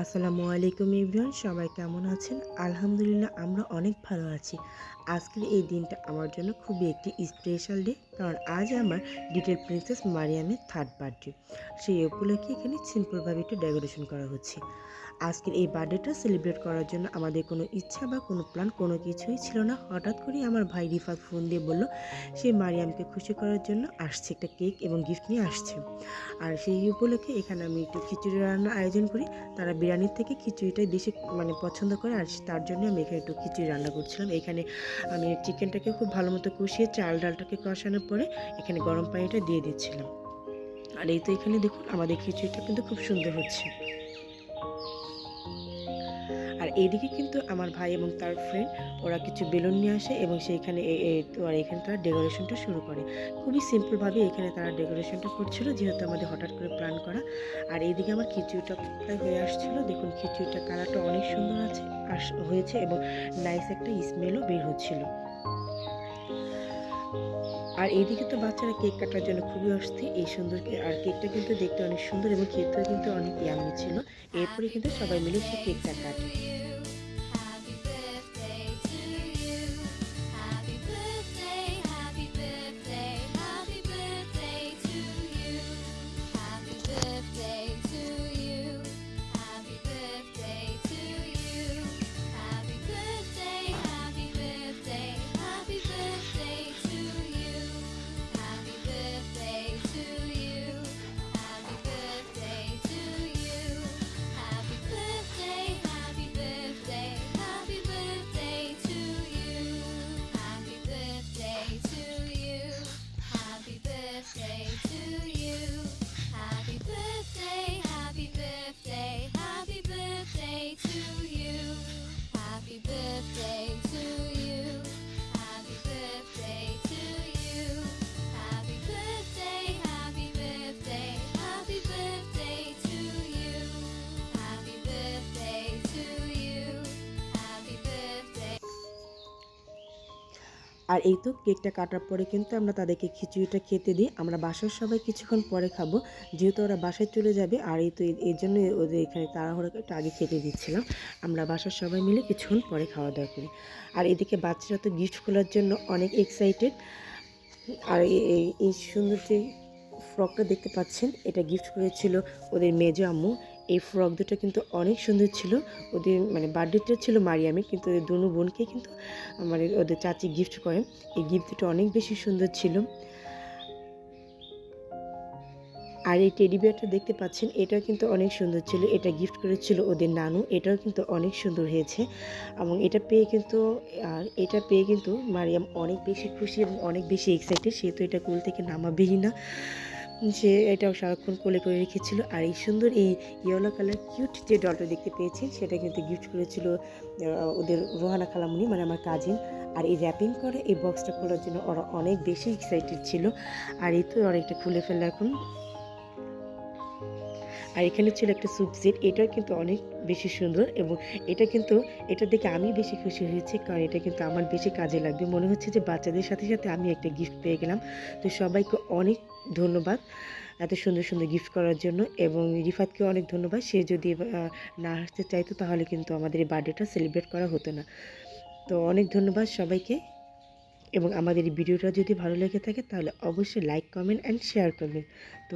আসসালামু আলাইকুম এভরিওয়ান, সবাই কেমন আছেন? আলহামদুলিল্লাহ আমরা অনেক ভালো আছি। আজকের এই দিনটা আমার জন্য খুবই একটি স্পেশাল ডে, কারণ আজ আমার লিটল প্রিন্সেস মারিয়ামের থার্ড বার্থডে। সেই উপলক্ষে এখানে সিম্পলভাবে একটু ডেকোরেশন করা হচ্ছে। আজকের এই বার্থডেটা সেলিব্রেট করার জন্য আমাদের কোনো ইচ্ছা বা কোনো প্ল্যান কোনো কিছুই ছিল না। হঠাৎ করেই আমার ভাই রিফাত ফোন দিয়ে বলল সে মারিয়ামকে খুশি করার জন্য আসছে, একটা কেক এবং গিফট নিয়ে আসছে। আর সেই উপলক্ষে এখানে আমি একটু খিচুড়ি রান্নার আয়োজন করি। তারা বিরিয়ানির থেকে খিচুড়িটাই বেশি পছন্দ করে, আর তার জন্য আমি এখানে একটু খিচুড়ি রান্না করছিলাম। এখানে আমি চিকেনটাকে খুব ভালো মতো কষিয়ে চাল ডালটাকে কষানোর পরে এখানে গরম পানিটা দিয়ে দিচ্ছিলাম। আর এই তো এখানে দেখুন আমাদের খিচুড়িটা কিন্তু খুব সুন্দর হচ্ছে। আর এইদিকে কিন্তু আমার ভাই এবং তার ফ্রেন্ড ওরা কিছু বেলুন নিয়ে আসে এবং সেইখানে আর এখানে তারা ডেকোরেশনটা শুরু করে। খুবই সিম্পলভাবে এখানে তারা ডেকোরেশনটা করছিল, যেহেতু আমাদের হঠাৎ করে প্ল্যান করা। আর এইদিকে আমার খিচুড়িটা প্রায় হয়ে আসছিল। দেখুন খিচুড়িটা কালারটা অনেক সুন্দর হয়েছে এবং নাইস একটা স্মেলও বের হচ্ছিল। আর এইদিকে তো বাচ্চারা কেক কাটার জন্য খুবই অস্থির। এই সুন্দর আর কেকটা কিন্তু দেখতে অনেক সুন্দর এবং খেতেও কিন্তু অনেক ইয়াম্মি ছিল। এরপরে কিন্তু সবাই মিলে সেই কেকটা কাটে। আর এই তো কেকটা কাটার পরে কিন্তু আমরা তাদেরকে খিচুড়িটা খেতে দিই। আমরা বাসার সবাই কিছুক্ষণ পরে খাবো, যেহেতু ওরা বাসায় চলে যাবে। আর এই তো এর জন্য ওদের এখানে তাড়াহুড়ো একটু আগে খেতে দিচ্ছিলাম। আমরা বাসার সবাই মিলে কিছুক্ষণ পরে খাওয়া দাওয়া করি। আর এদিকে বাচ্চারা তো গিফট খোলার জন্য অনেক এক্সাইটেড। আর এই সুন্দর যে ফ্রকটা দেখতে পাচ্ছেন, এটা গিফট করেছিল ওদের মেজো আম্মু। এই ফ্রক দুটো কিন্তু অনেক সুন্দর ছিল। ওদের বার্থডেটা ছিল মারিয়ামের, কিন্তু ওদের দুনো বোনকে কিন্তু ওদের চাচি গিফট করেন। এই গিফট দুটো অনেক বেশি সুন্দর ছিল। আর এই টেডি বিয়ারটা দেখতে পাচ্ছেন, এটাও কিন্তু অনেক সুন্দর ছিল। এটা গিফট করেছিল ওদের নানু। এটাও কিন্তু অনেক সুন্দর হয়েছে এবং এটা পেয়ে কিন্তু মারিয়াম অনেক বেশি খুশি এবং অনেক বেশি এক্সাইটেড। সে তো এটা কোল থেকে নামাবেই না, সে এটাও সারাক্ষণ কোলে করে রেখেছিল। আর এই সুন্দর এই ইয়েলো কালার কিউট যে ডলটা দেখতে পেয়েছি, সেটা কিন্তু গিফট করেছিল ওদের রোহানা খালামুনি, আমার কাজিন। আর এই র্যাপিং করে এই বক্সটা খোলার জন্য ওরা অনেক বেশি এক্সাইটেড ছিল। আর এই তো ওরা একটা খুলে ফেলে এখন। আর এখানে ছিল একটা স্যুপ সেট, এটাও কিন্তু অনেক বেশি সুন্দর এবং এটা দেখে আমি বেশি খুশি হয়েছি, কারণ এটা কিন্তু আমার বেশি কাজে লাগবে। মনে হচ্ছে যে বাচ্চাদের সাথে সাথে আমি একটা গিফট পেয়ে গেলাম। তো সবাইকে অনেক ধন্যবাদ এত সুন্দর সুন্দর গিফট করার জন্য, এবং রিফাতকে অনেক ধন্যবাদ। সে যদি না আসতে চাইতো তাহলে কিন্তু আমাদের এই বার্থডেটা সেলিব্রেট করা হতো না। তো অনেক ধন্যবাদ সবাইকে, এবং আমাদের এই ভিডিওটা যদি ভালো লেগে থাকে তাহলে অবশ্যই লাইক, কমেন্ট অ্যান্ড শেয়ার করবেন। তো